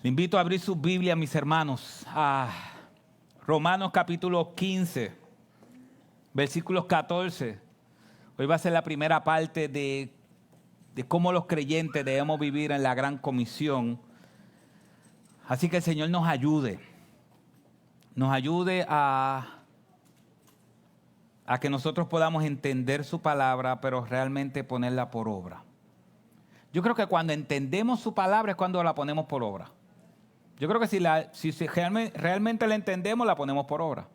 Le invito a abrir su Biblia, mis hermanos, a Romanos capítulo 15, versículos 14. Hoy va a ser la primera parte de cómo los creyentes debemos vivir en la gran comisión. Así que el Señor nos ayude a que nosotros podamos entender su palabra, pero realmente ponerla por obra. Yo creo que cuando entendemos su palabra es cuando la ponemos por obra. Yo creo que si realmente la entendemos, la ponemos por obra.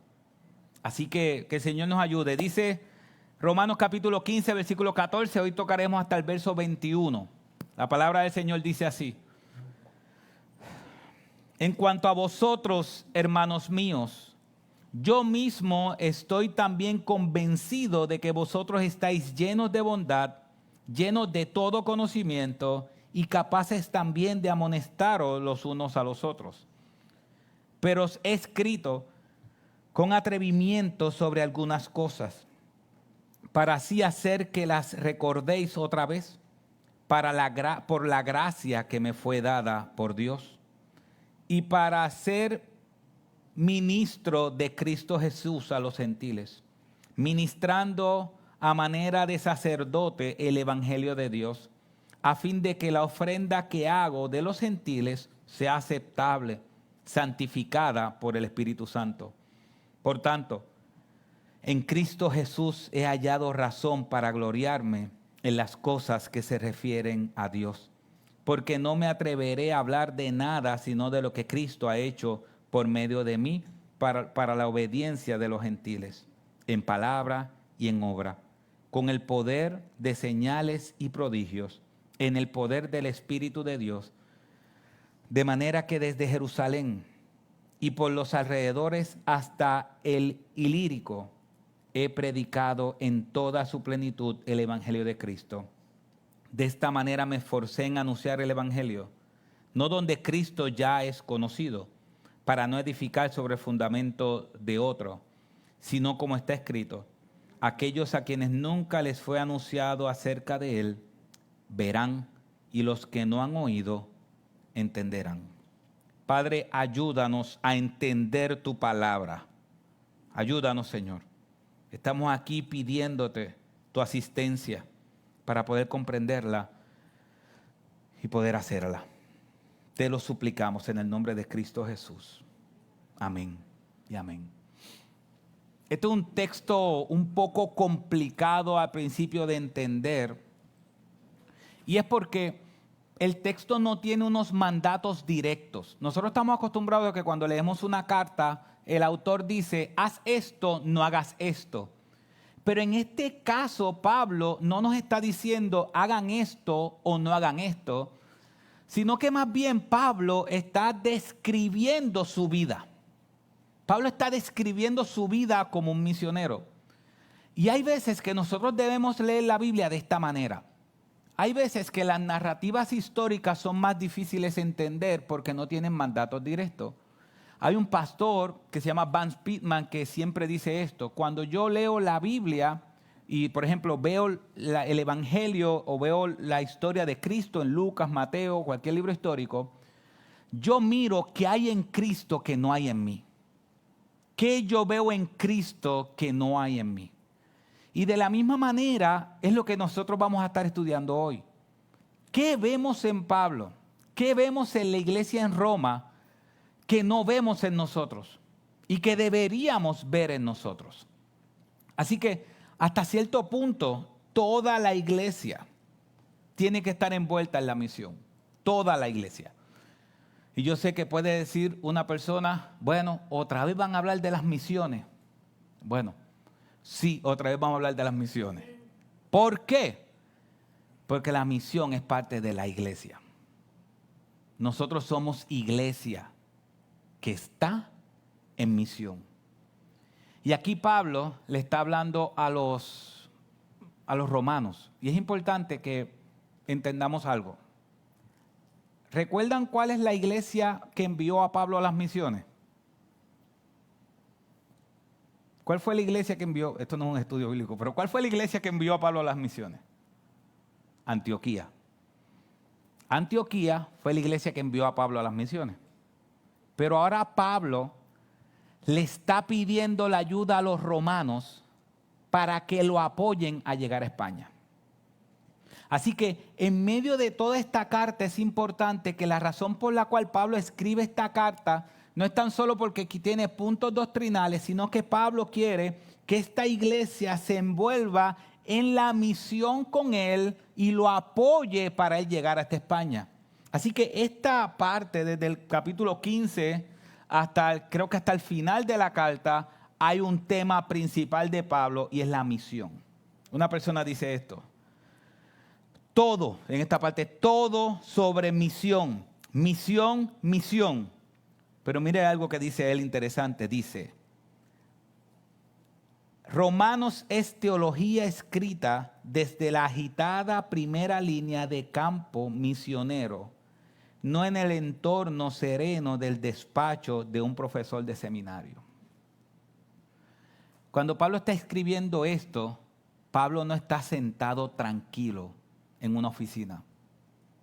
Así que el Señor nos ayude. Dice Romanos capítulo 15, versículo 14. Hoy tocaremos hasta el verso 21. La palabra del Señor dice así. En cuanto a vosotros, hermanos míos, yo mismo estoy también convencido de que vosotros estáis llenos de bondad, llenos de todo conocimiento y capaces también de amonestaros los unos a los otros. Pero os he escrito con atrevimiento sobre algunas cosas, para así hacer que las recordéis otra vez, por la gracia que me fue dada por Dios, y para ser ministro de Cristo Jesús a los gentiles, ministrando a manera de sacerdote el evangelio de Dios, a fin de que la ofrenda que hago de los gentiles sea aceptable, santificada por el Espíritu Santo. Por tanto, en Cristo Jesús he hallado razón para gloriarme en las cosas que se refieren a Dios, porque no me atreveré a hablar de nada sino de lo que Cristo ha hecho por medio de mí para la obediencia de los gentiles, en palabra y en obra, con el poder de señales y prodigios, en el poder del Espíritu de Dios, de manera que desde Jerusalén y por los alrededores hasta el Ilírico he predicado en toda su plenitud el Evangelio de Cristo. De esta manera me esforcé en anunciar el Evangelio, no donde Cristo ya es conocido, para no edificar sobre el fundamento de otro, sino como está escrito, aquellos a quienes nunca les fue anunciado acerca de él, verán, y los que no han oído, entenderán. Padre, ayúdanos a entender tu palabra. Ayúdanos, Señor. Estamos aquí pidiéndote tu asistencia para poder comprenderla y poder hacerla. Te lo suplicamos en el nombre de Cristo Jesús. Amén y amén. Este es un texto un poco complicado al principio de entender. Y es porque el texto no tiene unos mandatos directos. Nosotros estamos acostumbrados a que cuando leemos una carta, el autor dice, haz esto, no hagas esto. Pero en este caso, Pablo no nos está diciendo, hagan esto o no hagan esto, sino que más bien Pablo está describiendo su vida. Pablo está describiendo su vida como un misionero. Y hay veces que nosotros debemos leer la Biblia de esta manera. Hay veces que las narrativas históricas son más difíciles de entender porque no tienen mandatos directos. Hay un pastor que se llama Vance Pitman que siempre dice esto. Cuando yo leo la Biblia y, por ejemplo, veo el Evangelio o veo la historia de Cristo en Lucas, Mateo, cualquier libro histórico, yo miro qué hay en Cristo que no hay en mí. ¿Qué yo veo en Cristo que no hay en mí? Y de la misma manera es lo que nosotros vamos a estar estudiando hoy. ¿Qué vemos en Pablo? ¿Qué vemos en la iglesia en Roma que no vemos en nosotros y que deberíamos ver en nosotros? Así que hasta cierto punto toda la iglesia tiene que estar envuelta en la misión. Toda la iglesia. Y yo sé que puede decir una persona, bueno, otra vez van a hablar de las misiones. Bueno, sí, otra vez vamos a hablar de las misiones. ¿Por qué? Porque la misión es parte de la iglesia. Nosotros somos iglesia que está en misión. Y aquí Pablo le está hablando a los romanos. Y es importante que entendamos algo. ¿Recuerdan cuál es la iglesia que envió a Pablo a las misiones? ¿Cuál fue la iglesia que envió? Esto no es un estudio bíblico, pero ¿cuál fue la iglesia que envió a Pablo a las misiones? Antioquía. Antioquía fue la iglesia que envió a Pablo a las misiones. Pero ahora Pablo le está pidiendo la ayuda a los romanos para que lo apoyen a llegar a España. Así que en medio de toda esta carta es importante que la razón por la cual Pablo escribe esta carta no es tan solo porque aquí tiene puntos doctrinales, sino que Pablo quiere que esta iglesia se envuelva en la misión con él y lo apoye para él llegar hasta España. Así que esta parte, desde el capítulo 15 creo que hasta el final de la carta, hay un tema principal de Pablo y es la misión. Una persona dice esto: todo, en esta parte, todo sobre misión, misión, misión. Pero mire algo que dice él interesante, dice: Romanos es teología escrita desde la agitada primera línea de campo misionero, no en el entorno sereno del despacho de un profesor de seminario. Cuando Pablo está escribiendo esto, Pablo no está sentado tranquilo en una oficina.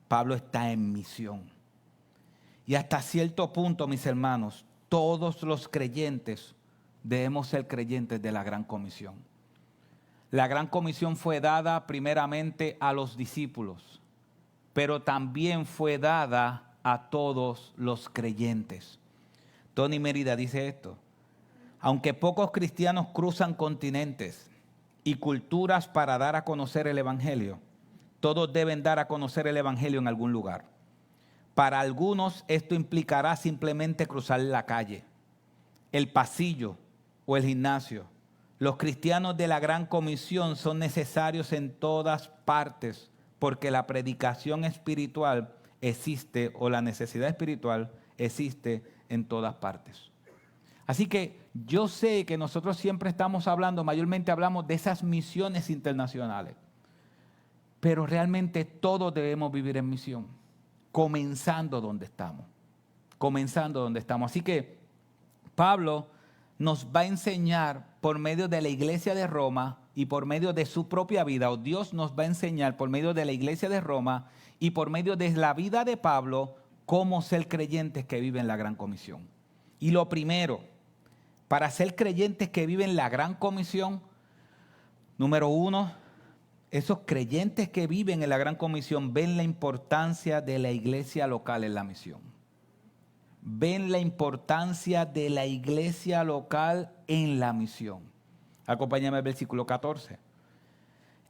Pablo está en misión. Y hasta cierto punto, mis hermanos, todos los creyentes debemos ser creyentes de la Gran Comisión. La Gran Comisión fue dada primeramente a los discípulos, pero también fue dada a todos los creyentes. Tony Mérida dice esto: aunque pocos cristianos cruzan continentes y culturas para dar a conocer el Evangelio, todos deben dar a conocer el Evangelio en algún lugar. Para algunos esto implicará simplemente cruzar la calle, el pasillo o el gimnasio. Los cristianos de la Gran Comisión son necesarios en todas partes porque la predicación espiritual existe, o la necesidad espiritual existe en todas partes. Así que yo sé que nosotros siempre estamos hablando, mayormente hablamos de esas misiones internacionales, pero realmente todos debemos vivir en misión, comenzando donde estamos, Así que Pablo nos va a enseñar por medio de la iglesia de Roma y por medio de su propia vida, o Dios nos va a enseñar por medio de la iglesia de Roma y por medio de la vida de Pablo, cómo ser creyentes que viven la Gran Comisión. Y lo primero, para ser creyentes que viven la Gran Comisión, número uno, esos creyentes que viven en la Gran Comisión ven la importancia de la iglesia local en la misión. Ven la importancia de la iglesia local en la misión. Acompáñame al versículo 14.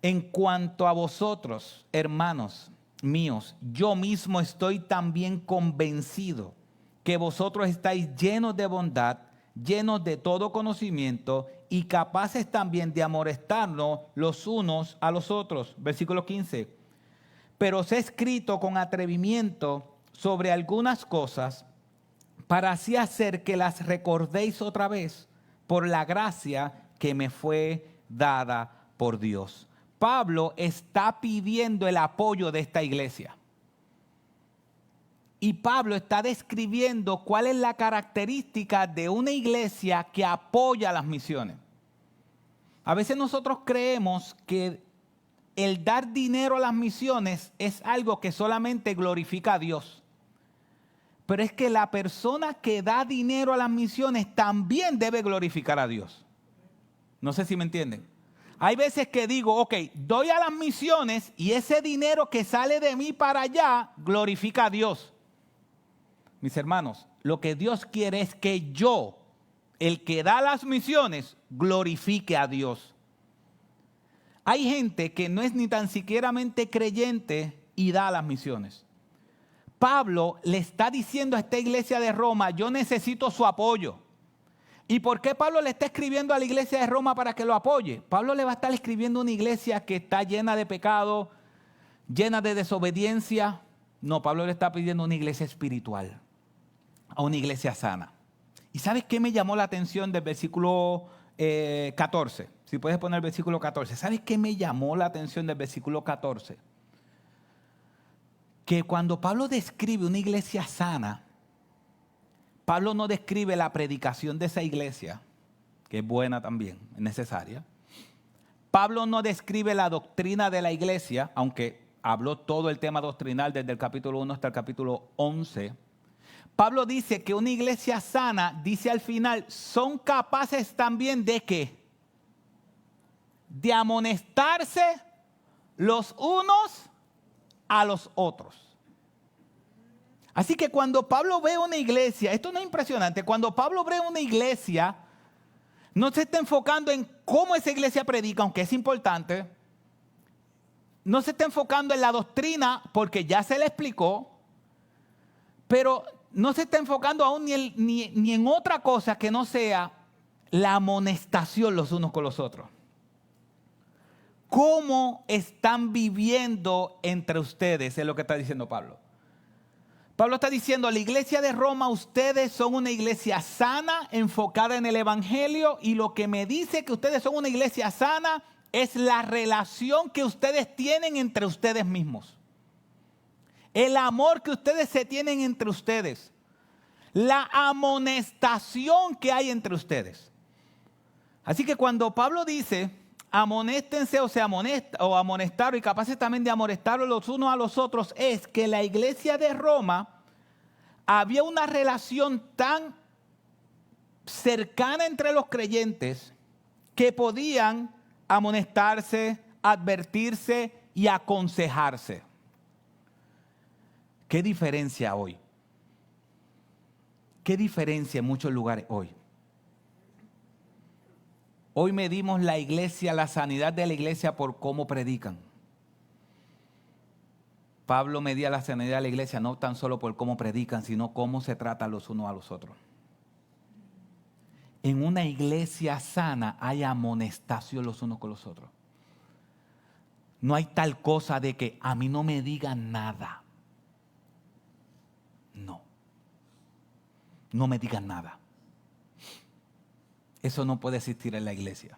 En cuanto a vosotros, hermanos míos, yo mismo estoy también convencido que vosotros estáis llenos de bondad, llenos de todo conocimiento y capaces también de amonestarnos los unos a los otros. Versículo 15. Pero os he escrito con atrevimiento sobre algunas cosas para así hacer que las recordéis otra vez por la gracia que me fue dada por Dios. Pablo está pidiendo el apoyo de esta iglesia. Y Pablo está describiendo cuál es la característica de una iglesia que apoya las misiones. A veces nosotros creemos que el dar dinero a las misiones es algo que solamente glorifica a Dios. Pero es que la persona que da dinero a las misiones también debe glorificar a Dios. No sé si me entienden. Hay veces que digo, ok, doy a las misiones y ese dinero que sale de mí para allá glorifica a Dios. Mis hermanos, lo que Dios quiere es que yo, el que da las misiones, glorifique a Dios. Hay gente que no es ni tan siquiera creyente y da las misiones. Pablo le está diciendo a esta iglesia de Roma, yo necesito su apoyo. ¿Y por qué Pablo le está escribiendo a la iglesia de Roma para que lo apoye? Pablo le va a estar escribiendo a una iglesia que está llena de pecado, llena de desobediencia. No, Pablo le está pidiendo una iglesia espiritual, a una iglesia sana. ¿Y sabes qué me llamó la atención del versículo 14? Si puedes poner el versículo 14. ¿Sabes qué me llamó la atención del versículo 14? Que cuando Pablo describe una iglesia sana, Pablo no describe la predicación de esa iglesia, que es buena también, es necesaria. Pablo no describe la doctrina de la iglesia, aunque habló todo el tema doctrinal desde el capítulo 1 hasta el capítulo 11. Pablo dice que una iglesia sana, dice al final, son capaces también de ¿qué? De amonestarse los unos a los otros. Así que cuando Pablo ve una iglesia, esto no es impresionante, cuando Pablo ve una iglesia, no se está enfocando en cómo esa iglesia predica, aunque es importante. No se está enfocando en la doctrina, porque ya se le explicó. Pero no se está enfocando aún ni en otra cosa que no sea la amonestación los unos con los otros. ¿Cómo están viviendo entre ustedes? Es lo que está diciendo Pablo. Pablo está diciendo a la iglesia de Roma, ustedes son una iglesia sana, enfocada en el evangelio, y lo que me dice que ustedes son una iglesia sana es la relación que ustedes tienen entre ustedes mismos. El amor que ustedes se tienen entre ustedes. La amonestación que hay entre ustedes. Así que cuando Pablo dice, amonéstense o amonestaron y capaces también de amonestar los unos a los otros, es que la iglesia de Roma había una relación tan cercana entre los creyentes que podían amonestarse, advertirse y aconsejarse. ¿Qué diferencia hoy? ¿Qué diferencia en muchos lugares hoy? Hoy medimos la iglesia, la sanidad de la iglesia por cómo predican. Pablo medía la sanidad de la iglesia no tan solo por cómo predican, sino cómo se tratan los unos a los otros. En una iglesia sana hay amonestación los unos con los otros. No hay tal cosa de que a mí no me digan nada. No me digan nada. Eso no puede existir en la iglesia.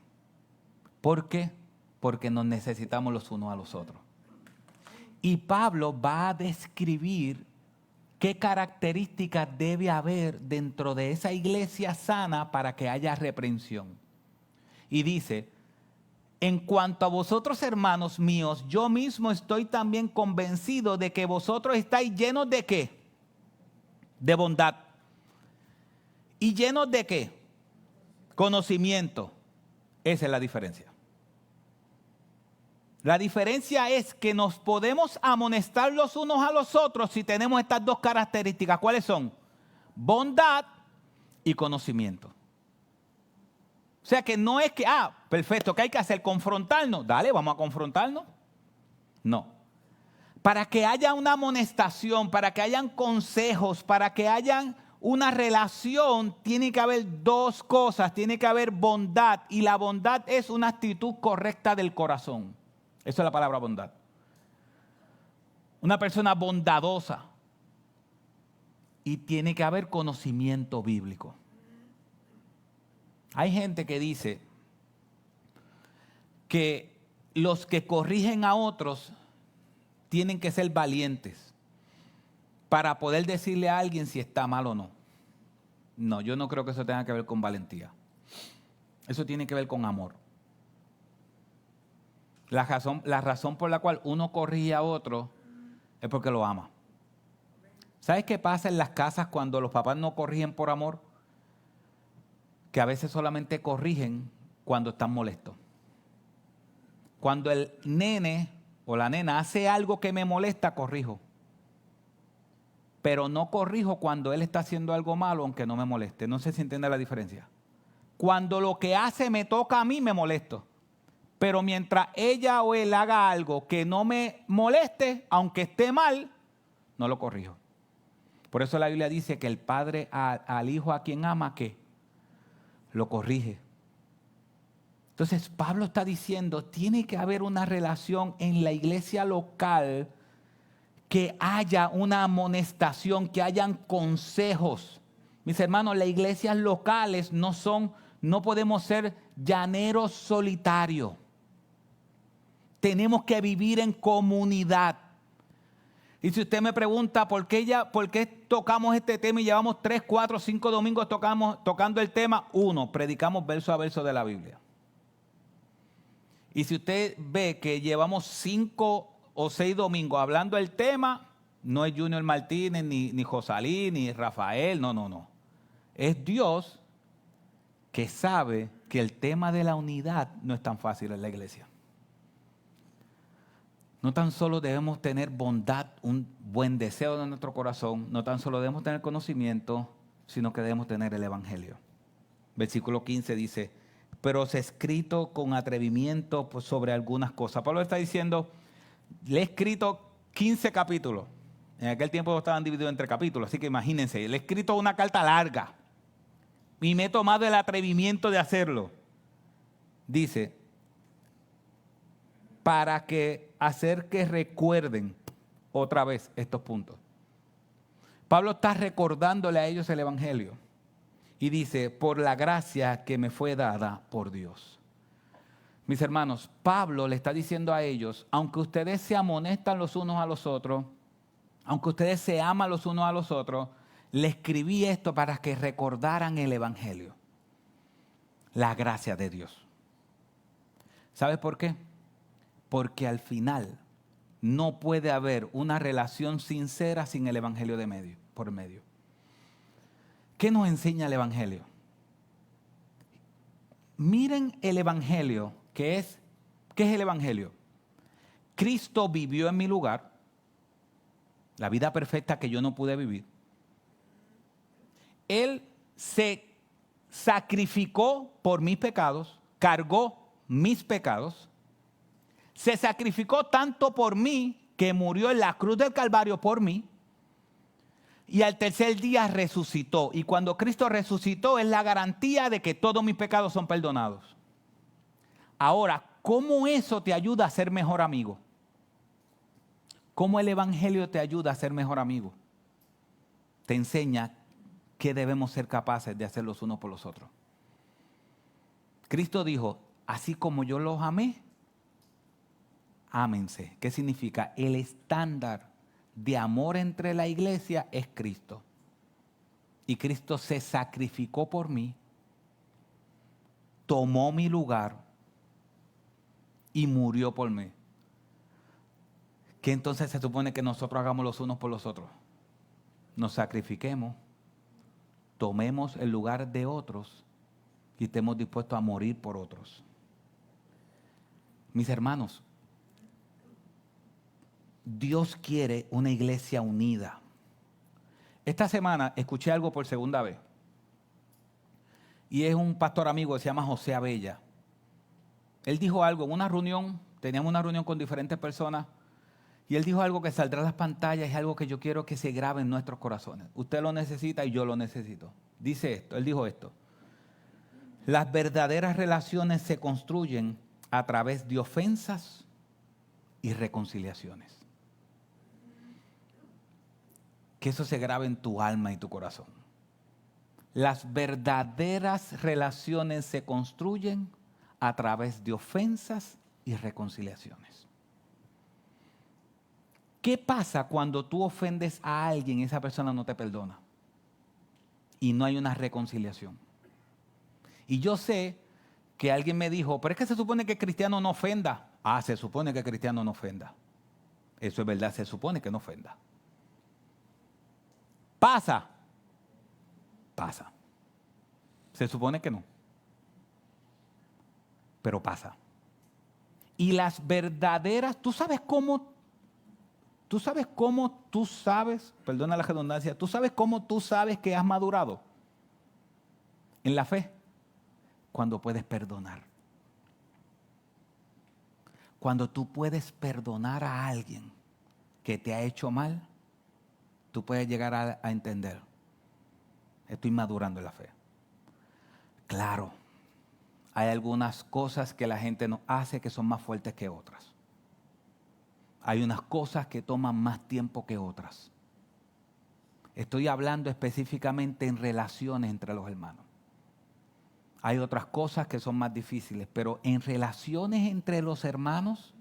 ¿Por qué? Porque nos necesitamos los unos a los otros. Y Pablo va a describir qué características debe haber dentro de esa iglesia sana para que haya reprensión. Y dice, en cuanto a vosotros, hermanos míos, yo mismo estoy también convencido de que vosotros estáis llenos de ¿qué? De bondad. ¿Y llenos de qué? Conocimiento. Esa es la diferencia. La diferencia es que nos podemos amonestar los unos a los otros si tenemos estas dos características. ¿Cuáles son? Bondad y conocimiento. O sea que no es que, perfecto, ¿qué hay que hacer? ¿Confrontarnos? Dale, vamos a confrontarnos. No. Para que haya una amonestación, para que hayan consejos, para que hayan una relación, tiene que haber dos cosas. Tiene que haber bondad, y la bondad es una actitud correcta del corazón. Esa es la palabra bondad. Una persona bondadosa. Y tiene que haber conocimiento bíblico. Hay gente que dice que los que corrigen a otros tienen que ser valientes para poder decirle a alguien si está mal o no. No, yo no creo que eso tenga que ver con valentía. Eso tiene que ver con amor. La razón por la cual uno corrige a otro es porque lo ama. ¿Sabes qué pasa en las casas cuando los papás no corrigen por amor? Que a veces solamente corrigen cuando están molestos. Cuando el nene o la nena hace algo que me molesta, corrijo. Pero no corrijo cuando él está haciendo algo malo, aunque no me moleste. No sé si entiende la diferencia. Cuando lo que hace me toca a mí, me molesto. Pero mientras ella o él haga algo que no me moleste, aunque esté mal, no lo corrijo. Por eso la Biblia dice que el padre al hijo a quien ama, ¿qué? Lo corrige. Entonces Pablo está diciendo, tiene que haber una relación en la iglesia local, que haya una amonestación, que hayan consejos. Mis hermanos, las iglesias locales no podemos ser llaneros solitarios. Tenemos que vivir en comunidad. Y si usted me pregunta por qué tocamos este tema y llevamos 3, 4, 5 domingos tocando el tema, 1, predicamos verso a verso de la Biblia. Y si usted ve que llevamos 5 o 6 domingos hablando del tema, no es Junior Martínez, ni Josalí, ni Rafael, no. Es Dios que sabe que el tema de la unidad no es tan fácil en la iglesia. No tan solo debemos tener bondad, un buen deseo de nuestro corazón, no tan solo debemos tener conocimiento, sino que debemos tener el Evangelio. Versículo 15 dice, pero os he escrito con atrevimiento sobre algunas cosas. Pablo está diciendo, le he escrito 15 capítulos. En aquel tiempo estaban divididos entre capítulos, así que imagínense, le he escrito una carta larga y me he tomado el atrevimiento de hacerlo. Dice, para hacer que recuerden otra vez estos puntos. Pablo está recordándole a ellos el Evangelio y dice, por la gracia que me fue dada por Dios. Mis hermanos, Pablo le está diciendo a ellos, aunque ustedes se amonestan los unos a los otros, aunque ustedes se aman los unos a los otros, le escribí esto para que recordaran el Evangelio, la gracia de Dios. ¿Sabes por qué? Porque al final no puede haber una relación sincera sin el Evangelio por medio. ¿Qué nos enseña el Evangelio? Miren el Evangelio, ¿qué es el Evangelio? Cristo vivió en mi lugar, la vida perfecta que yo no pude vivir. Él se sacrificó por mis pecados, cargó mis pecados, se sacrificó tanto por mí que murió en la cruz del Calvario por mí y al tercer día resucitó. Y cuando Cristo resucitó es la garantía de que todos mis pecados son perdonados. Ahora, ¿cómo eso te ayuda a ser mejor amigo? ¿Cómo el Evangelio te ayuda a ser mejor amigo? Te enseña que debemos ser capaces de hacer los unos por los otros. Cristo dijo, así como yo los amé, ámense. ¿Qué significa? El estándar de amor entre la iglesia es Cristo. Y Cristo se sacrificó por mí, tomó mi lugar y murió por mí. ¿Qué entonces se supone que nosotros hagamos los unos por los otros? Nos sacrifiquemos, tomemos el lugar de otros y estemos dispuestos a morir por otros. Mis hermanos, Dios quiere una iglesia unida. Esta semana escuché algo por segunda vez. Y es un pastor amigo que se llama José Abella. Él dijo algo en una reunión, teníamos una reunión con diferentes personas, y él dijo algo que saldrá a las pantallas, es algo que yo quiero que se grabe en nuestros corazones. Usted lo necesita y yo lo necesito. Dice esto, él dijo esto. Las verdaderas relaciones se construyen a través de ofensas y reconciliaciones. Que eso se grabe en tu alma y tu corazón. Las verdaderas relaciones se construyen a través de ofensas y reconciliaciones. ¿Qué pasa cuando tú ofendes a alguien y esa persona no te perdona? Y no hay una reconciliación. Y yo sé que alguien me dijo, pero es que se supone que cristiano no ofenda. Ah, se supone que cristiano no ofenda. Eso es verdad, se supone que no ofenda. ¿Pasa? Pasa. Se supone que no. Pero pasa. Y las verdaderas, tú sabes cómo tú sabes, perdona la redundancia, tú sabes cómo tú sabes que has madurado en la fe. Cuando puedes perdonar. Cuando tú puedes perdonar a alguien que te ha hecho mal, tú puedes llegar a entender, estoy madurando en la fe. Claro, hay algunas cosas que la gente nos hace que son más fuertes que otras. Hay unas cosas que toman más tiempo que otras. Estoy hablando específicamente en relaciones entre los hermanos. Hay otras cosas que son más difíciles, pero en relaciones entre los hermanos,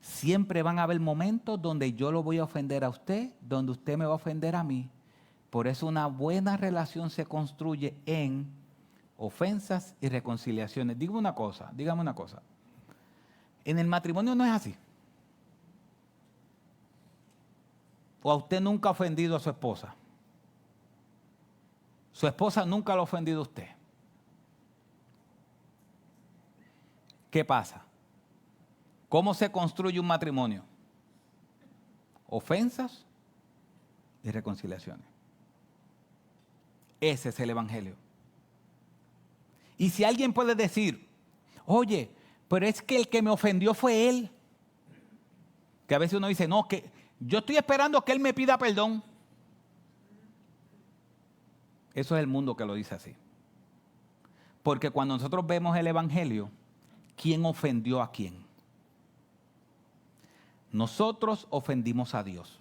siempre van a haber momentos donde yo lo voy a ofender a usted, donde usted me va a ofender a mí. Por eso una buena relación se construye en ofensas y reconciliaciones. Dígame una cosa. En el matrimonio no es así. ¿O a usted nunca ha ofendido a su esposa? Su esposa nunca lo ha ofendido a usted. ¿Qué pasa? ¿Cómo se construye un matrimonio? Ofensas y reconciliaciones. Ese es el evangelio. Y si alguien puede decir, oye, pero es que el que me ofendió fue él. Que a veces uno dice, no, que yo estoy esperando que él me pida perdón. Eso es el mundo que lo dice así. Porque cuando nosotros vemos el evangelio, ¿quién ofendió a quién? Nosotros ofendimos a Dios.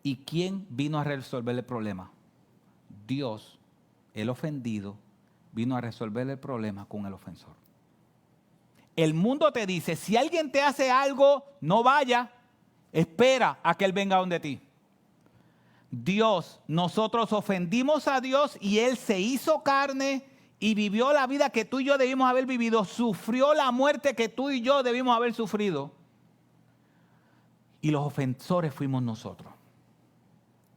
¿Y quién vino a resolver el problema? Dios, el ofendido, vino a resolver el problema con el ofensor. El mundo te dice, si alguien te hace algo, no vaya, espera a que él venga donde ti. Dios, nosotros ofendimos a Dios y Él se hizo carne y vivió la vida que tú y yo debimos haber vivido, sufrió la muerte que tú y yo debimos haber sufrido. Y los ofensores fuimos nosotros.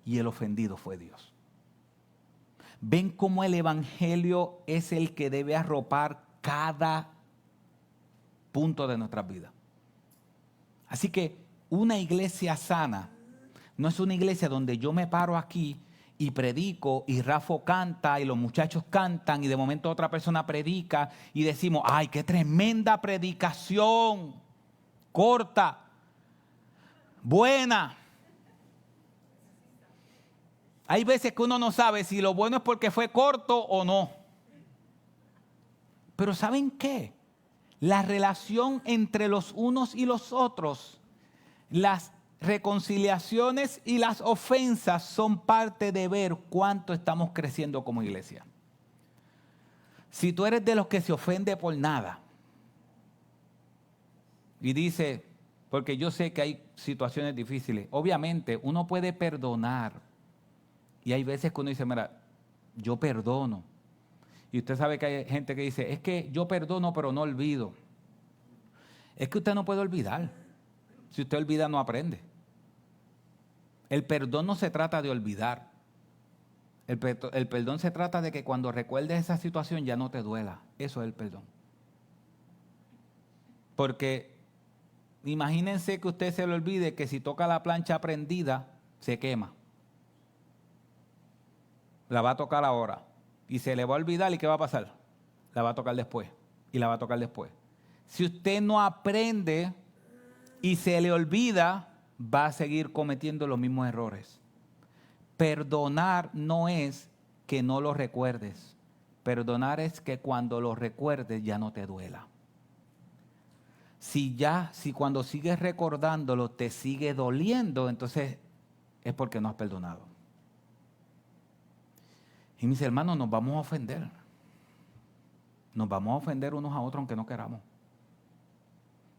Y el ofendido fue Dios. ¿Ven cómo el evangelio es el que debe arropar cada punto de nuestras vidas? Así que una iglesia sana no es una iglesia donde yo me paro aquí y predico y Rafo canta y los muchachos cantan y de momento otra persona predica y decimos, ¡ay, qué tremenda predicación! Corta, buena. Hay veces que uno no sabe si lo bueno es porque fue corto o no. Pero ¿saben qué? La relación entre los unos y los otros, las reconciliaciones y las ofensas son parte de ver cuánto estamos creciendo como iglesia. Si tú eres de los que se ofende por nada y dice, porque yo sé que hay situaciones difíciles, obviamente uno puede perdonar y hay veces que uno dice, mira, yo perdono. Y usted sabe que hay gente que dice, es que yo perdono pero no olvido. Es que usted no puede olvidar. Si usted olvida no aprende. El perdón no se trata de olvidar. El perdón se trata de que cuando recuerdes esa situación ya no te duela. Eso es el perdón. Porque imagínense que usted se le olvide que si toca la plancha prendida, se quema. La va a tocar ahora. Y se le va a olvidar, ¿y qué va a pasar? La va a tocar después. Y la va a tocar después. Si usted no aprende y se le olvida, va a seguir cometiendo los mismos errores. Perdonar no es que no lo recuerdes. Perdonar es que cuando lo recuerdes ya no te duela. Si cuando sigues recordándolo te sigue doliendo, entonces es porque no has perdonado. Y mis hermanos, nos vamos a ofender. Nos vamos a ofender unos a otros aunque no queramos.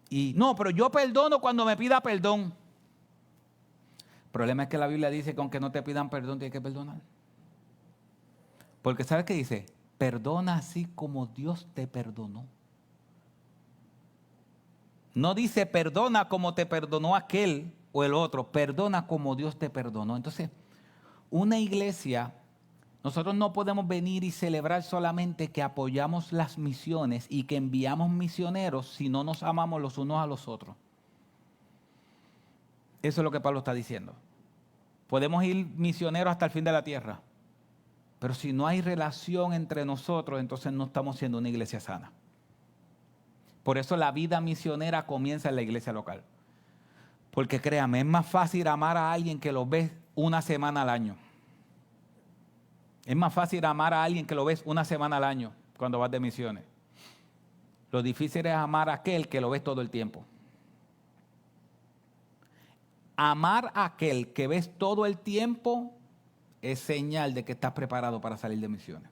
Y no, pero yo perdono cuando me pida perdón. El problema es que la Biblia dice que aunque no te pidan perdón, tienes que perdonar. Porque ¿sabes qué dice? Perdona así como Dios te perdonó. No dice perdona como te perdonó aquel o el otro. Perdona como Dios te perdonó. Entonces, una iglesia, nosotros no podemos venir y celebrar solamente que apoyamos las misiones y que enviamos misioneros si no nos amamos los unos a los otros. Eso es lo que Pablo está diciendo. Podemos ir misioneros hasta el fin de la tierra, pero si no hay relación entre nosotros, entonces no estamos siendo una iglesia sana. Por eso la vida misionera comienza en la iglesia local. Porque créame, es más fácil amar a alguien que lo ves una semana al año. Es más fácil amar a alguien que lo ves una semana al año cuando vas de misiones. Lo difícil es amar a aquel que lo ves todo el tiempo. Amar a aquel que ves todo el tiempo es señal de que estás preparado para salir de misiones.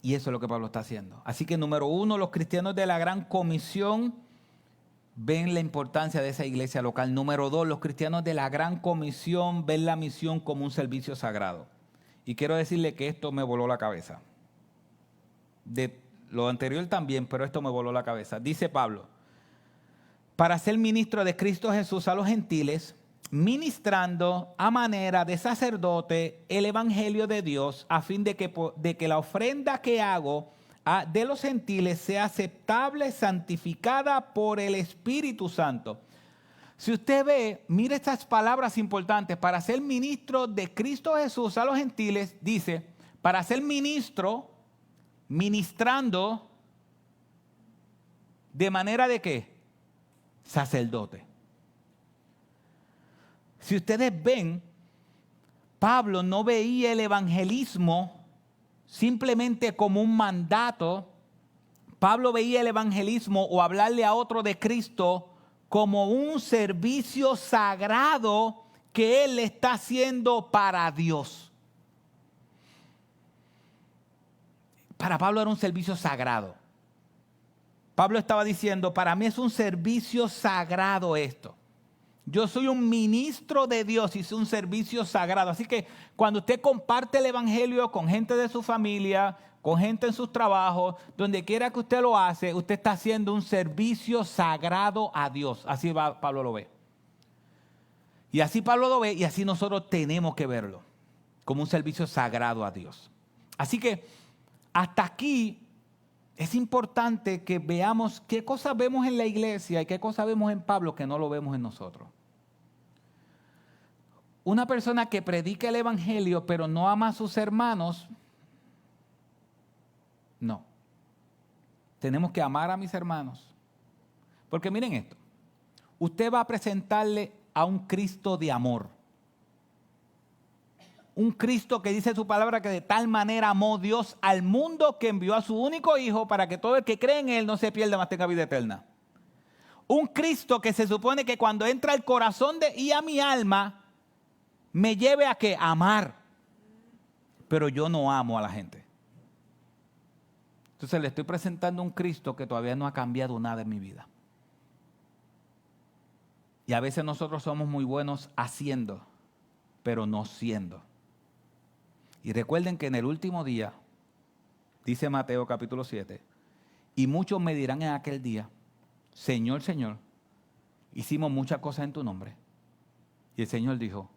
Y eso es lo que Pablo está haciendo. Así que número uno, los cristianos de la Gran Comisión ven la importancia de esa iglesia local. Número dos, los cristianos de la Gran Comisión ven la misión como un servicio sagrado. Y quiero decirle que esto me voló la cabeza. De lo anterior también, pero esto me voló la cabeza. Dice Pablo, para ser ministro de Cristo Jesús a los gentiles, ministrando a manera de sacerdote el evangelio de Dios, a fin de que la ofrenda que hago de los gentiles sea aceptable, santificada por el Espíritu Santo. Si usted ve, mire estas palabras importantes. Para ser ministro de Cristo Jesús a los gentiles, dice, para ser ministro, ministrando, ¿de manera de qué? Sacerdote. Si ustedes ven, Pablo no veía el evangelismo simplemente como un mandato. Pablo veía el evangelismo o hablarle a otro de Cristo como un servicio sagrado que él está haciendo para Dios. Para Pablo era un servicio sagrado. Pablo estaba diciendo, para mí es un servicio sagrado esto. Yo soy un ministro de Dios y es un servicio sagrado. Así que cuando usted comparte el evangelio con gente de su familia, con gente en sus trabajos, donde quiera que usted lo hace, usted está haciendo un servicio sagrado a Dios. Así Pablo lo ve. Y así Pablo lo ve y así nosotros tenemos que verlo, como un servicio sagrado a Dios. Así que hasta aquí es importante que veamos qué cosas vemos en la iglesia y qué cosas vemos en Pablo que no lo vemos en nosotros. Una persona que predica el evangelio pero no ama a sus hermanos, no. Tenemos que amar a mis hermanos. Porque miren esto, usted va a presentarle a un Cristo de amor. Un Cristo que dice su palabra que de tal manera amó Dios al mundo que envió a su único hijo para que todo el que cree en él no se pierda, mas tenga vida eterna. Un Cristo que se supone que cuando entra al corazón y a mi alma me lleve a que amar. Pero yo no amo a la gente. Entonces le estoy presentando un Cristo que todavía no ha cambiado nada en mi vida. Y a veces nosotros somos muy buenos haciendo, pero no siendo. Y recuerden que en el último día, dice Mateo capítulo 7, y muchos me dirán en aquel día, Señor, Señor, hicimos muchas cosas en tu nombre. Y el Señor dijo,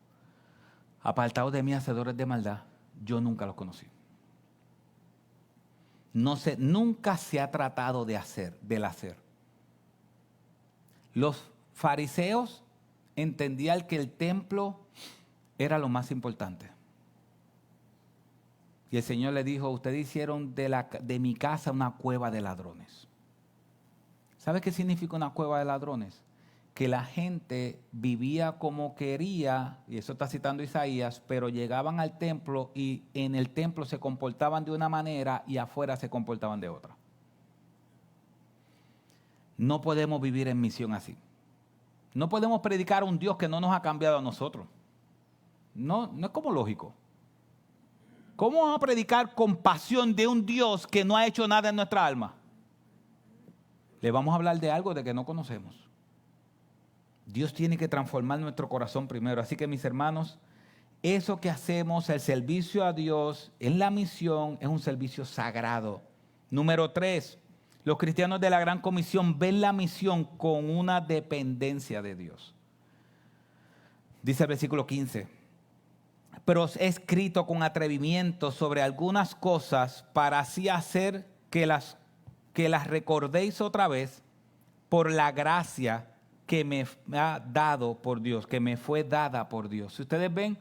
apartados de mí, hacedores de maldad, yo nunca los conocí. Nunca se ha tratado del hacer. Los fariseos entendían que el templo era lo más importante. Y el Señor le dijo, ustedes hicieron de mi casa una cueva de ladrones. ¿Sabe qué significa una cueva de ladrones? Que la gente vivía como quería, y eso está citando Isaías, pero llegaban al templo y en el templo se comportaban de una manera y afuera se comportaban de otra. No podemos vivir en misión así. No podemos predicar a un Dios que no nos ha cambiado a nosotros. No es como lógico. ¿Cómo vamos a predicar con pasión de un Dios que no ha hecho nada en nuestra alma? Le vamos a hablar de algo de que no conocemos. Dios tiene que transformar nuestro corazón primero. Así que mis hermanos, eso que hacemos, el servicio a Dios en la misión, es un servicio sagrado. Número 3, los cristianos de la Gran Comisión ven la misión con una dependencia de Dios. Dice el versículo 15, pero os he escrito con atrevimiento sobre algunas cosas para así hacer que las recordéis otra vez por la gracia que me ha dado por Dios, que me fue dada por Dios. Si ustedes ven,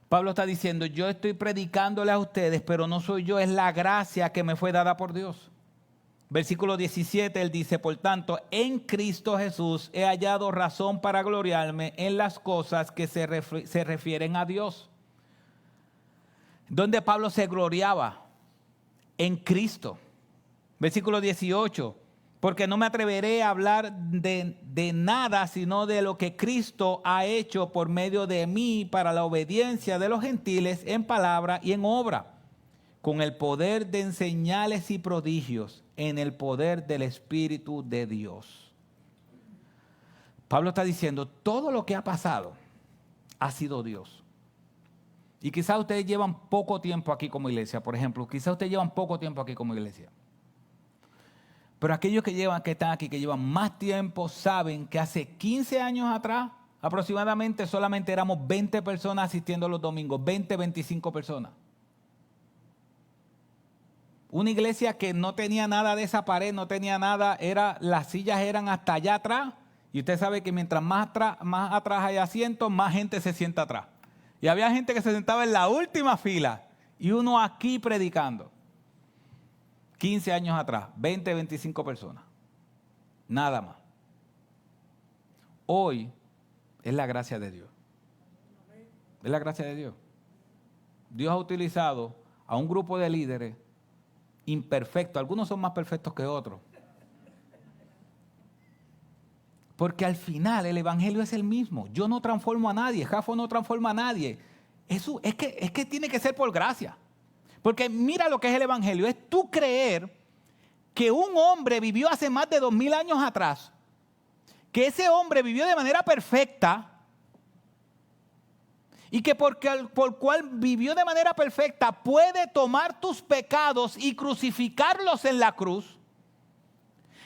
Pablo está diciendo, yo estoy predicándole a ustedes, pero no soy yo, es la gracia que me fue dada por Dios. Versículo 17, él dice, por tanto, en Cristo Jesús he hallado razón para gloriarme en las cosas que se refieren a Dios. ¿Dónde Pablo se gloriaba? En Cristo. Versículo 18, porque no me atreveré a hablar de nada sino de lo que Cristo ha hecho por medio de mí para la obediencia de los gentiles en palabra y en obra, con el poder de señales y prodigios, en el poder del Espíritu de Dios. Pablo está diciendo, todo lo que ha pasado ha sido Dios. Y quizás ustedes llevan poco tiempo aquí como iglesia, por ejemplo, quizás ustedes llevan poco tiempo aquí como iglesia. Pero aquellos que están aquí, que llevan más tiempo, saben que hace 15 años atrás, aproximadamente solamente éramos 20 personas asistiendo los domingos, 20, 25 personas. Una iglesia que no tenía nada de esa pared, no tenía nada, las sillas eran hasta allá atrás. Y usted sabe que mientras más atrás hay asientos, más gente se sienta atrás. Y había gente que se sentaba en la última fila y uno aquí predicando. 15 años atrás, 20, 25 personas. Nada más. Hoy es la gracia de Dios. Es la gracia de Dios. Dios ha utilizado a un grupo de líderes imperfectos. Algunos son más perfectos que otros. Porque al final el evangelio es el mismo. Yo no transformo a nadie. Jafo no transforma a nadie. Eso es que tiene que ser por gracia. Porque mira lo que es el evangelio. Es tú creer que un hombre vivió hace más de 2000 años atrás. Que ese hombre vivió de manera perfecta. Y que por cual vivió de manera perfecta puede tomar tus pecados y crucificarlos en la cruz.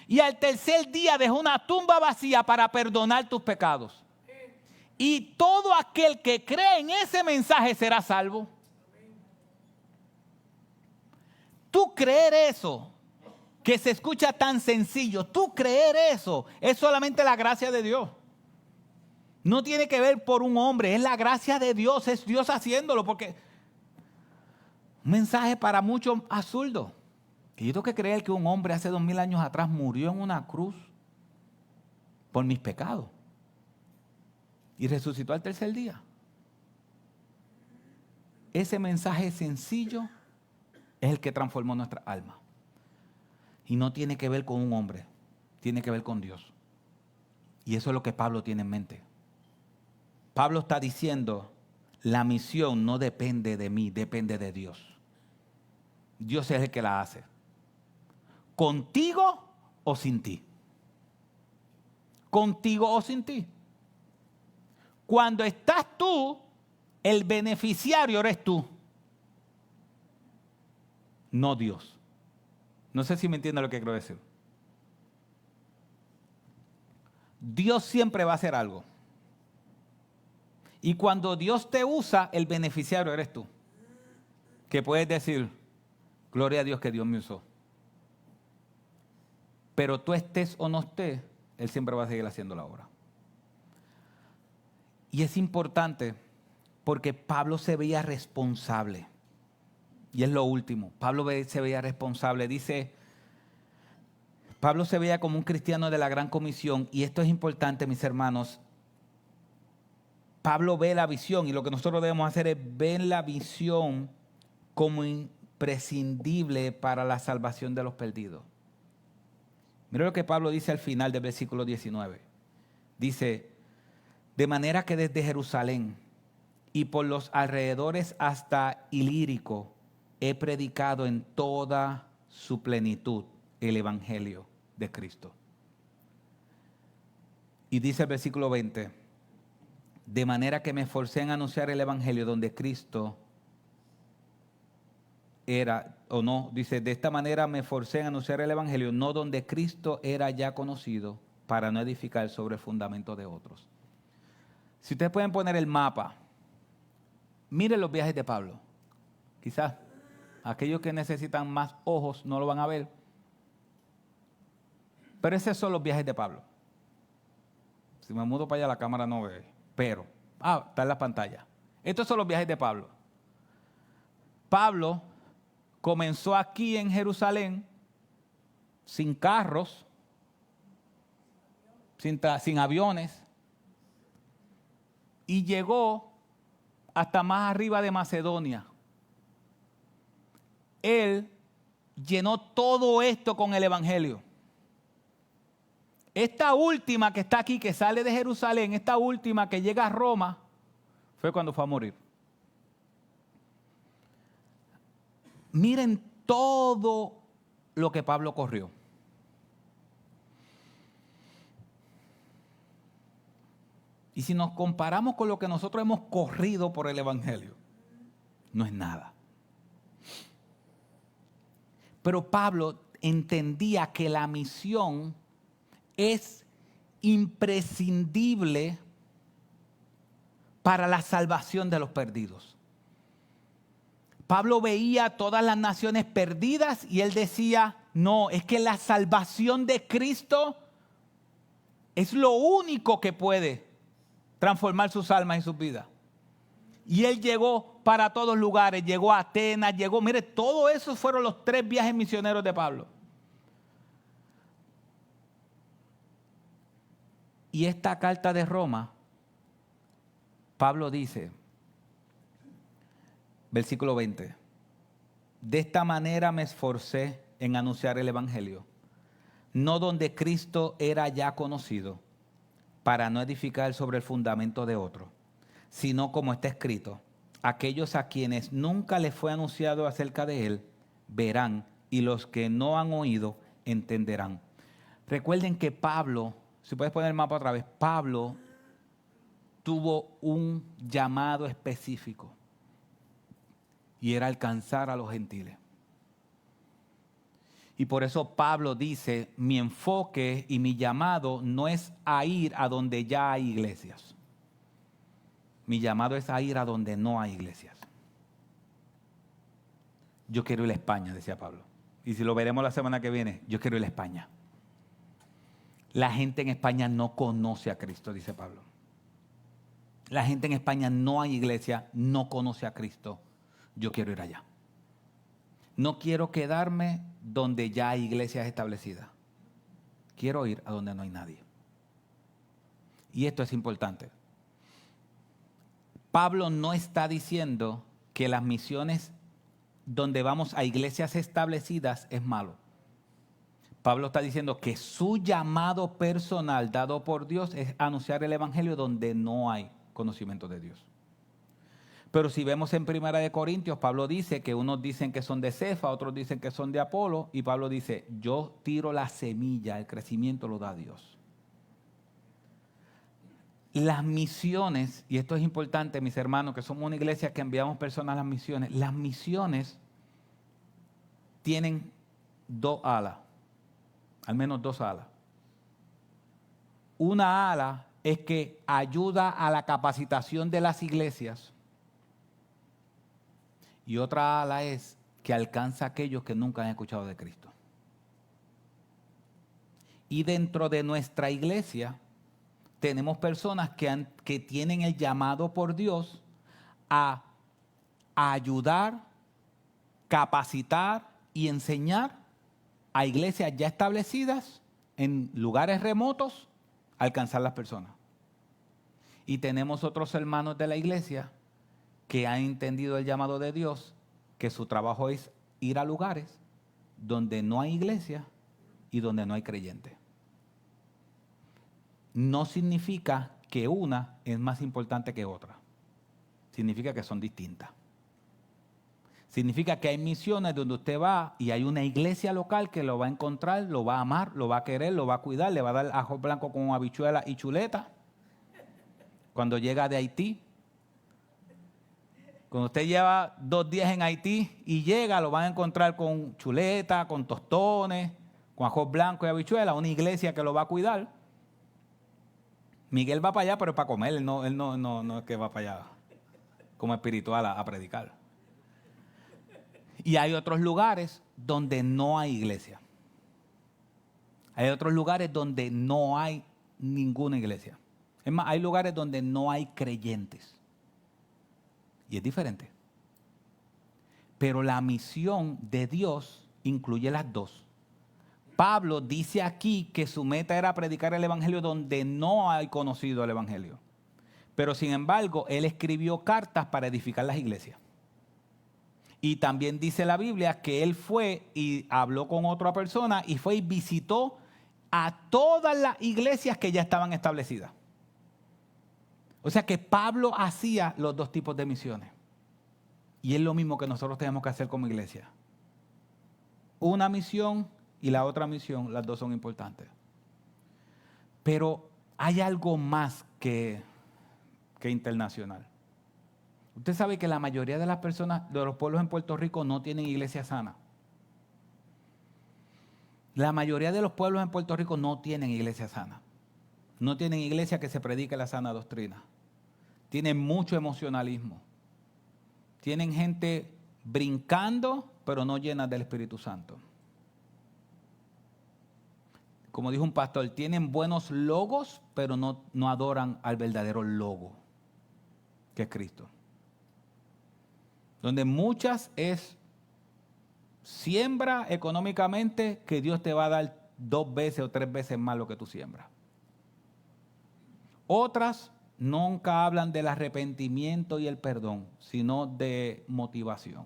Y al tercer día dejó una tumba vacía para perdonar tus pecados. Y todo aquel que cree en ese mensaje será salvo. Tú creer eso, que se escucha tan sencillo, tú creer eso, es solamente la gracia de Dios. No tiene que ver por un hombre, es la gracia de Dios, es Dios haciéndolo, porque un mensaje para muchos absurdo. Que yo tengo que creer que un hombre hace 2000 años atrás murió en una cruz por mis pecados y resucitó al tercer día. Ese mensaje sencillo es el que transformó nuestra alma. Y no tiene que ver con un hombre, tiene que ver con Dios. Y eso es lo que Pablo tiene en mente. Pablo está diciendo, la misión no depende de mí, depende de Dios. Dios es el que la hace. ¿Contigo o sin ti? ¿Contigo o sin ti? Cuando estás tú, el beneficiario eres tú, no Dios. No sé si me entiende lo que quiero decir. Dios siempre va a hacer algo. Y cuando Dios te usa, el beneficiario eres tú. Que puedes decir, gloria a Dios que Dios me usó. Pero tú estés o no estés, Él siempre va a seguir haciendo la obra. Y es importante porque Pablo se veía responsable. Y es lo último. Pablo se veía responsable. Dice, Pablo se veía como un cristiano de la gran comisión. Y esto es importante, mis hermanos. Pablo ve la visión y lo que nosotros debemos hacer es ver la visión como imprescindible para la salvación de los perdidos. Mira lo que Pablo dice al final del versículo 19. Dice, de manera que desde Jerusalén y por los alrededores hasta Ilírico he predicado en toda su plenitud el evangelio de Cristo. Y dice el versículo 20, de manera que me esforcé en anunciar el evangelio donde Cristo era, o no, dice, de esta manera me esforcé en anunciar el evangelio, no donde Cristo era ya conocido, para no edificar sobre el fundamento de otros. Si ustedes pueden poner el mapa, miren los viajes de Pablo. Quizás aquellos que necesitan más ojos no lo van a ver. Pero esos son los viajes de Pablo. Si me mudo para allá la cámara no ve. Pero, está en la pantalla. Estos son los viajes de Pablo. Pablo comenzó aquí en Jerusalén sin carros, sin aviones, y llegó hasta más arriba de Macedonia. Él llenó todo esto con el evangelio. Esta última que está aquí, que sale de Jerusalén, esta última que llega a Roma, fue cuando fue a morir. Miren todo lo que Pablo corrió. Y si nos comparamos con lo que nosotros hemos corrido por el evangelio, no es nada. Pero Pablo entendía que la misión es imprescindible para la salvación de los perdidos. Pablo veía todas las naciones perdidas y él decía, no, es que la salvación de Cristo es lo único que puede transformar sus almas y sus vidas. Y él llegó para todos lugares, llegó a Atenas, mire, todo eso fueron los 3 viajes misioneros de Pablo. Y esta carta de Roma, Pablo dice, versículo 20, de esta manera me esforcé en anunciar el evangelio, no donde Cristo era ya conocido, para no edificar sobre el fundamento de otro, sino como está escrito, aquellos a quienes nunca les fue anunciado acerca de él, verán, y los que no han oído, entenderán. Recuerden que Pablo, si puedes poner el mapa otra vez, Pablo tuvo un llamado específico y era alcanzar a los gentiles. Y por eso Pablo dice, mi enfoque y mi llamado no es a ir a donde ya hay iglesias. Mi llamado es a ir a donde no hay iglesias. Yo quiero ir a España, decía Pablo. Y si lo veremos la semana que viene, yo quiero ir a España. La gente en España no conoce a Cristo, dice Pablo. La gente en España no hay iglesia, no conoce a Cristo. Yo quiero ir allá. No quiero quedarme donde ya hay iglesias establecidas. Quiero ir a donde no hay nadie. Y esto es importante. Pablo no está diciendo que las misiones donde vamos a iglesias establecidas es malo. Pablo está diciendo que su llamado personal dado por Dios es anunciar el evangelio donde no hay conocimiento de Dios. Pero si vemos en 1 Corintios, Pablo dice que unos dicen que son de Cefa, otros dicen que son de Apolo, y Pablo dice, yo tiro la semilla, el crecimiento lo da Dios. Las misiones, y esto es importante, mis hermanos, que somos una iglesia que enviamos personas a las misiones tienen 2 alas, al menos 2 alas. Una ala es que ayuda a la capacitación de las iglesias y otra ala es que alcanza a aquellos que nunca han escuchado de Cristo. Y dentro de nuestra iglesia tenemos personas que tienen el llamado por Dios a ayudar, capacitar y enseñar a iglesias ya establecidas en lugares remotos a alcanzar las personas. Y tenemos otros hermanos de la iglesia que han entendido el llamado de Dios, que su trabajo es ir a lugares donde no hay iglesia y donde no hay creyentes. No significa que una es más importante que otra. Significa que son distintas. Significa que hay misiones donde usted va y hay una iglesia local que lo va a encontrar, lo va a amar, lo va a querer, lo va a cuidar, le va a dar ajo blanco con habichuela y chuleta. Cuando llega de Haití, cuando usted lleva 2 días en Haití y llega, lo van a encontrar con chuleta, con tostones, con ajo blanco y habichuela, una iglesia que lo va a cuidar. Miguel va para allá, pero es para comer, él no es que va para allá como espiritual a predicar. Y hay otros lugares donde no hay iglesia. Hay otros lugares donde no hay ninguna iglesia. Es más, hay lugares donde no hay creyentes. Y es diferente. Pero la misión de Dios incluye las dos. Pablo dice aquí que su meta era predicar el evangelio donde no hay conocido el evangelio. Pero sin embargo, él escribió cartas para edificar las iglesias. Y también dice la Biblia que él fue y habló con otra persona y fue y visitó a todas las iglesias que ya estaban establecidas. O sea que Pablo hacía los 2 tipos de misiones. Y es lo mismo que nosotros tenemos que hacer como iglesia. Una misión y la otra misión, las 2 son importantes. Pero hay algo más que internacional. Usted sabe que la mayoría de las personas, de los pueblos en Puerto Rico, no tienen iglesia sana. La mayoría de los pueblos en Puerto Rico no tienen iglesia sana. No tienen iglesia que se predique la sana doctrina. Tienen mucho emocionalismo. Tienen gente brincando, pero no llena del Espíritu Santo. Como dijo un pastor, tienen buenos logos, pero no adoran al verdadero logo, que es Cristo. Donde muchas es siembra económicamente que Dios te va a dar 2 veces o 3 veces más lo que tú siembras. Otras nunca hablan del arrepentimiento y el perdón, sino de motivación.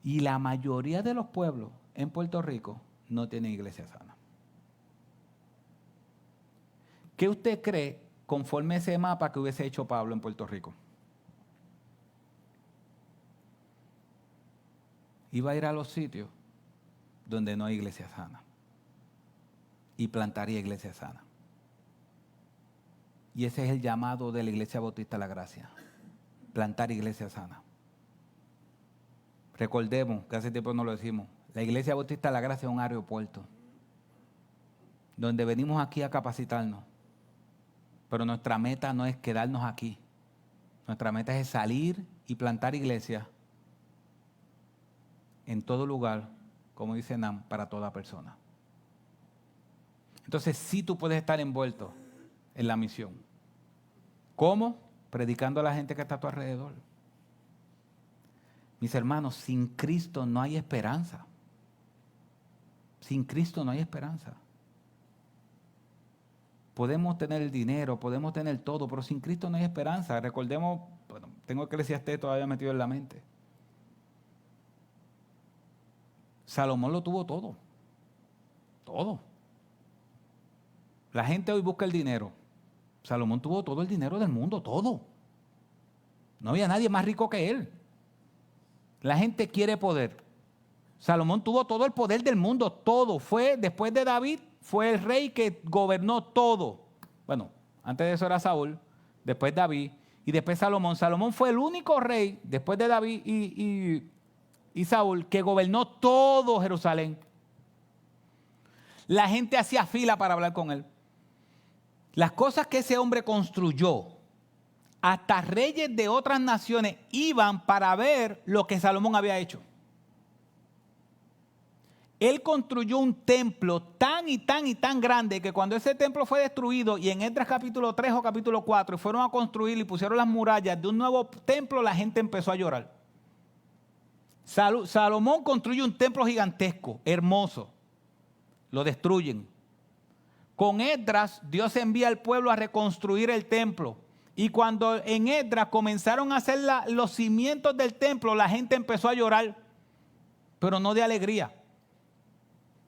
Y la mayoría de los pueblos en Puerto Rico no tienen iglesia sana. ¿Qué usted cree conforme a ese mapa que hubiese hecho Pablo en Puerto Rico? Iba a ir a los sitios donde no hay iglesia sana y plantaría iglesia sana. Y ese es el llamado de la Iglesia Bautista de la Gracia, plantar iglesia sana. Recordemos, que hace tiempo no lo decimos, la Iglesia Bautista de la Gracia es un aeropuerto, donde venimos aquí a capacitarnos, pero nuestra meta no es quedarnos aquí. Nuestra meta es salir y plantar iglesia en todo lugar, como dice Nam, para toda persona. Entonces sí tú puedes estar envuelto en la misión. ¿Cómo? Predicando a la gente que está a tu alrededor. Mis hermanos, sin Cristo no hay esperanza. Sin Cristo no hay esperanza. Podemos tener el dinero, podemos tener todo, pero sin Cristo no hay esperanza. Recordemos, bueno, tengo Eclesiastés todavía metido en la mente. Salomón lo tuvo todo. Todo. La gente hoy busca el dinero. Salomón tuvo todo el dinero del mundo, todo. No había nadie más rico que él. La gente quiere poder. Salomón tuvo todo el poder del mundo, todo. Fue, después de David, fue el rey que gobernó todo. Bueno, antes de eso era Saúl, después David y después Salomón. Salomón fue el único rey, después de David y Saúl, que gobernó todo Jerusalén. La gente hacía fila para hablar con él. Las cosas que ese hombre construyó, hasta reyes de otras naciones iban para ver lo que Salomón había hecho. Él construyó un templo tan y tan grande que cuando ese templo fue destruido y en Esdras capítulo 3 o capítulo 4 fueron a construir y pusieron las murallas de un nuevo templo, la gente empezó a llorar. Salomón construye un templo gigantesco, hermoso. Lo destruyen. Con Esdras, Dios envía al pueblo a reconstruir el templo. Y cuando en Esdras comenzaron a hacer los cimientos del templo, la gente empezó a llorar, pero no de alegría.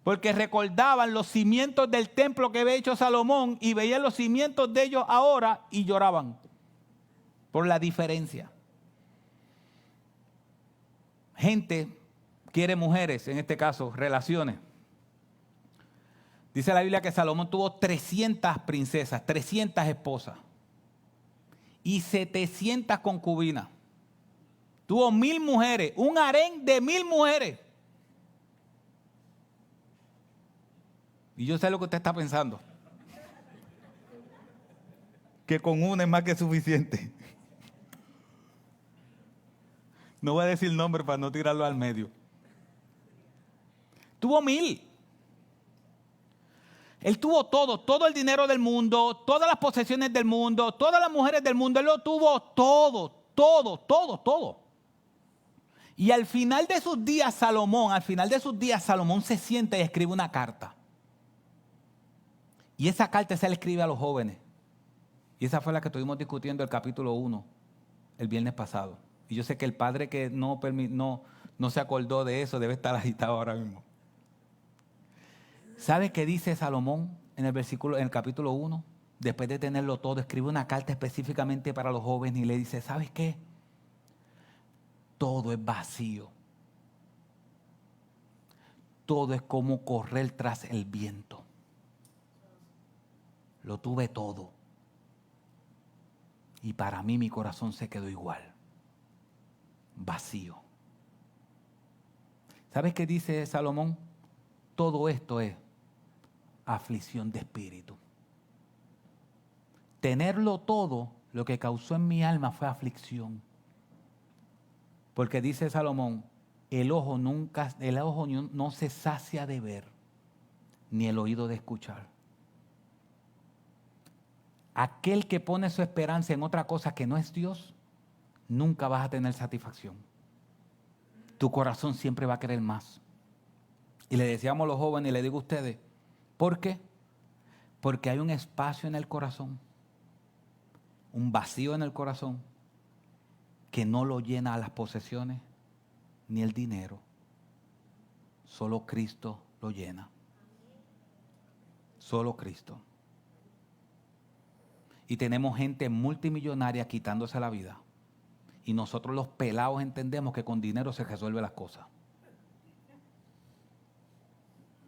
Porque recordaban los cimientos del templo que había hecho Salomón y veían los cimientos de ellos ahora y lloraban por la diferencia. Gente quiere mujeres, en este caso, relaciones. Dice la Biblia que Salomón tuvo 300 princesas, 300 esposas y 700 concubinas. Tuvo 1000 mujeres, un harén de 1000 mujeres. Y yo sé lo que usted está pensando. Que con una es más que suficiente. No voy a decir nombre para no tirarlo al medio. Tuvo 1000. Él tuvo todo el dinero del mundo, todas las posesiones del mundo, todas las mujeres del mundo. Él lo tuvo todo. Y al final de sus días, Salomón se sienta y escribe una carta. Y esa carta se le escribe a los jóvenes. Y esa fue la que estuvimos discutiendo el capítulo 1, el viernes pasado. Y yo sé que el padre que no se acordó de eso debe estar agitado ahora mismo. ¿Sabe qué dice Salomón en el capítulo 1? Después de tenerlo todo, escribe una carta específicamente para los jóvenes y le dice, ¿sabes qué? Todo es vacío. Todo es como correr tras el viento. Lo tuve todo. Y para mí mi corazón se quedó igual. Vacío. ¿Sabes qué dice Salomón? todo esto es aflicción de espíritu. Tenerlo todo, lo que causó en mi alma fue aflicción. Porque dice Salomón, el ojo no se sacia de ver, ni el oído de escuchar. Aquel que pone su esperanza en otra cosa que no es Dios, nunca vas a tener satisfacción. Tu corazón siempre va a querer más. Y le decíamos a los jóvenes, y le digo a ustedes, ¿por qué? Porque hay un espacio en el corazón, un vacío en el corazón, que no lo llena las posesiones ni el dinero. Solo Cristo lo llena. Solo Cristo. Y tenemos gente multimillonaria quitándose la vida. Y nosotros los pelados entendemos que con dinero se resuelven las cosas.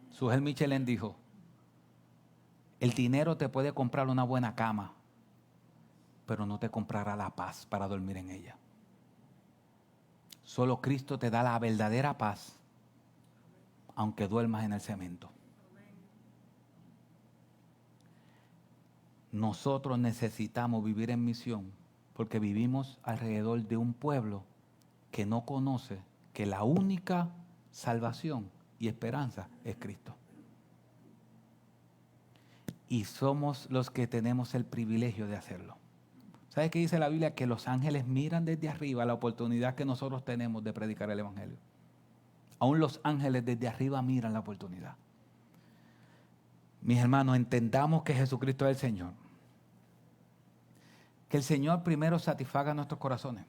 Sujel Michelin dijo, el dinero te puede comprar una buena cama, pero no te comprará la paz para dormir en ella. Solo Cristo te da la verdadera paz, aunque duermas en el cemento. Nosotros necesitamos vivir en misión porque vivimos alrededor de un pueblo que no conoce que la única salvación y esperanza es Cristo. Y somos los que tenemos el privilegio de hacerlo. ¿Sabe qué dice la Biblia? Que los ángeles miran desde arriba la oportunidad que nosotros tenemos de predicar el Evangelio. Aún los ángeles desde arriba miran la oportunidad. Mis hermanos, entendamos que Jesucristo es el Señor. Que el Señor primero satisfaga nuestros corazones.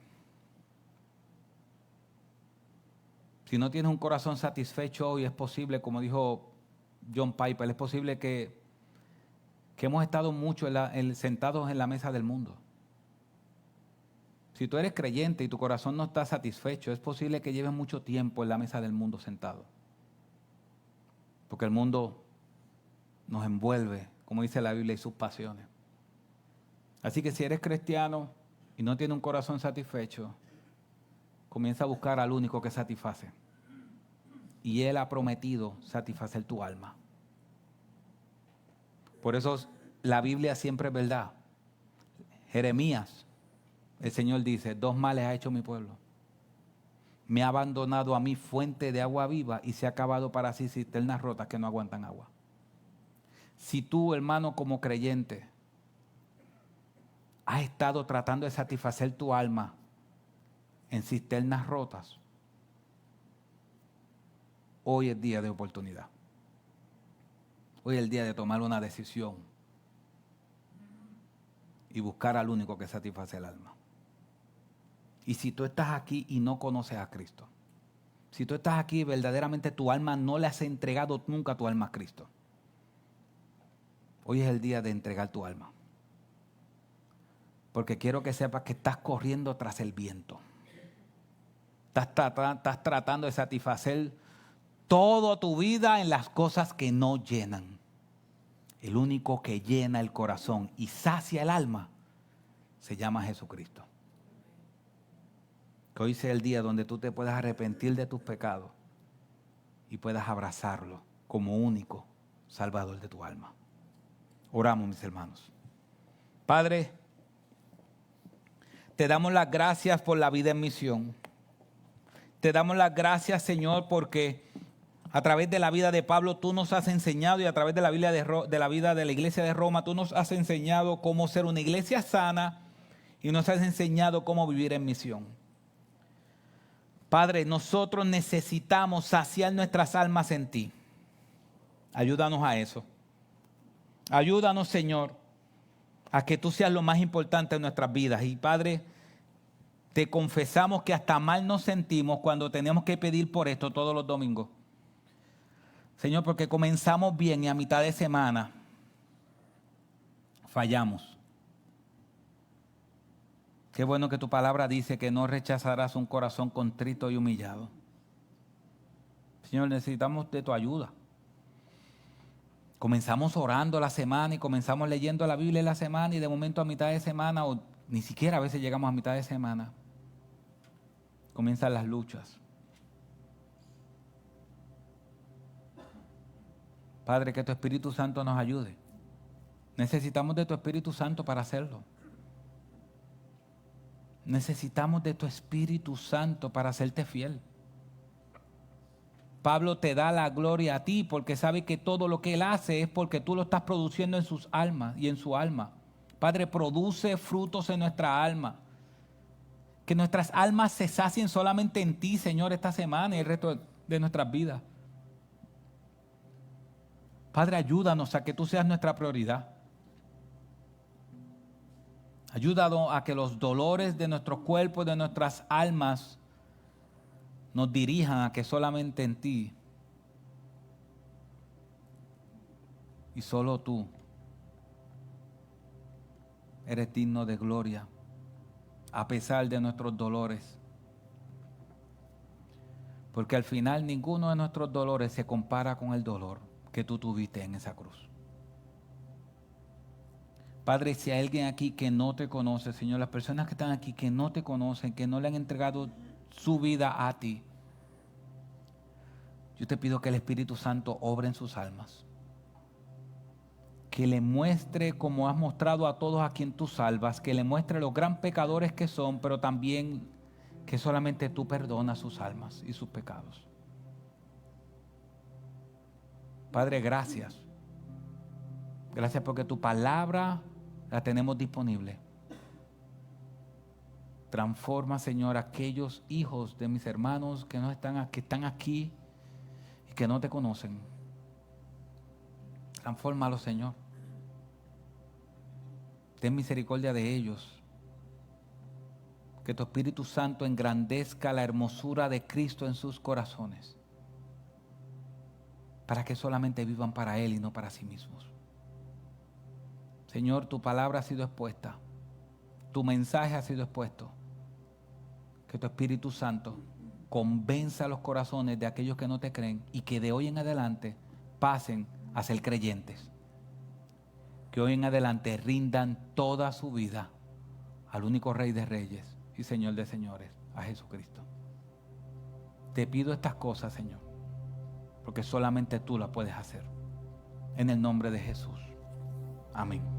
Si no tienes un corazón satisfecho hoy, es posible, como dijo John Piper, es posible que hemos estado mucho sentados en la mesa del mundo. Si tú eres creyente y tu corazón no está satisfecho, es posible que lleves mucho tiempo en la mesa del mundo sentado. Porque el mundo nos envuelve, como dice la Biblia, y sus pasiones. Así que si eres cristiano y no tienes un corazón satisfecho, comienza a buscar al único que satisface. Y Él ha prometido satisfacer tu alma. Por eso la Biblia siempre es verdad. Jeremías, el Señor dice, 2 males ha hecho mi pueblo. Me ha abandonado a mí fuente de agua viva y se ha acabado para sí cisternas rotas que no aguantan agua. Si tú, hermano, como creyente, has estado tratando de satisfacer tu alma en cisternas rotas, hoy es día de oportunidad. Hoy es el día de tomar una decisión y buscar al único que satisface el alma. Y si tú estás aquí y no conoces a Cristo, si tú estás aquí y verdaderamente tu alma no le has entregado nunca tu alma a Cristo, hoy es el día de entregar tu alma. Porque quiero que sepas que estás corriendo tras el viento. Estás tratando de satisfacer toda tu vida en las cosas que no llenan. El único que llena el corazón y sacia el alma se llama Jesucristo. Que hoy sea el día donde tú te puedas arrepentir de tus pecados y puedas abrazarlo como único Salvador de tu alma. Oramos, mis hermanos. Padre, te damos las gracias por la vida en misión. Te damos las gracias, Señor, porque a través de la vida de Pablo tú nos has enseñado y a través de la vida de la iglesia de Roma tú nos has enseñado cómo ser una iglesia sana y nos has enseñado cómo vivir en misión. Padre, nosotros necesitamos saciar nuestras almas en ti. Ayúdanos a eso. Ayúdanos, Señor, a que tú seas lo más importante en nuestras vidas. Y Padre, te confesamos que hasta mal nos sentimos cuando tenemos que pedir por esto todos los domingos. Señor, porque comenzamos bien y a mitad de semana fallamos. Qué bueno que tu palabra dice que no rechazarás un corazón contrito y humillado. Señor, necesitamos de tu ayuda. Comenzamos orando la semana y comenzamos leyendo la Biblia en la semana y de momento a mitad de semana, o ni siquiera a veces llegamos a mitad de semana, comienzan las luchas. Padre, que tu Espíritu Santo nos ayude. Necesitamos de tu Espíritu Santo para hacerlo. Necesitamos de tu Espíritu Santo para hacerte fiel. Pablo te da la gloria a ti porque sabe que todo lo que él hace es porque tú lo estás produciendo en sus almas y en su alma. Padre, produce frutos en nuestra alma. Que nuestras almas se sacien solamente en ti, Señor, esta semana y el resto de nuestras vidas. Padre, ayúdanos a que tú seas nuestra prioridad. Ayúdanos a que los dolores de nuestros cuerpos, de nuestras almas, nos dirijan a que solamente en ti y solo tú eres digno de gloria, a pesar de nuestros dolores. Porque al final ninguno de nuestros dolores se compara con el dolor que tú tuviste en esa cruz. Padre, si hay alguien aquí que no te conoce, Señor, las personas que están aquí que no te conocen, que no le han entregado su vida a ti, yo te pido que el Espíritu Santo obre en sus almas. Que le muestre, como has mostrado a todos a quien tú salvas, que le muestre los gran pecadores que son, pero también que solamente tú perdonas sus almas y sus pecados. Padre, gracias. Gracias porque tu palabra la tenemos disponible. Transforma, Señor, aquellos hijos de mis hermanos que están aquí y que no te conocen. Transfórmalos, Señor. Ten misericordia de ellos. Que tu Espíritu Santo engrandezca la hermosura de Cristo en sus corazones, para que solamente vivan para Él y no para sí mismos. Señor, tu palabra ha sido expuesta, tu mensaje ha sido expuesto. Que tu Espíritu Santo convenza los corazones de aquellos que no te creen y que de hoy en adelante pasen a ser creyentes. Que hoy en adelante rindan toda su vida al único Rey de Reyes y Señor de Señores, a Jesucristo. Te pido estas cosas, Señor, porque solamente tú las puedes hacer. En el nombre de Jesús. Amén.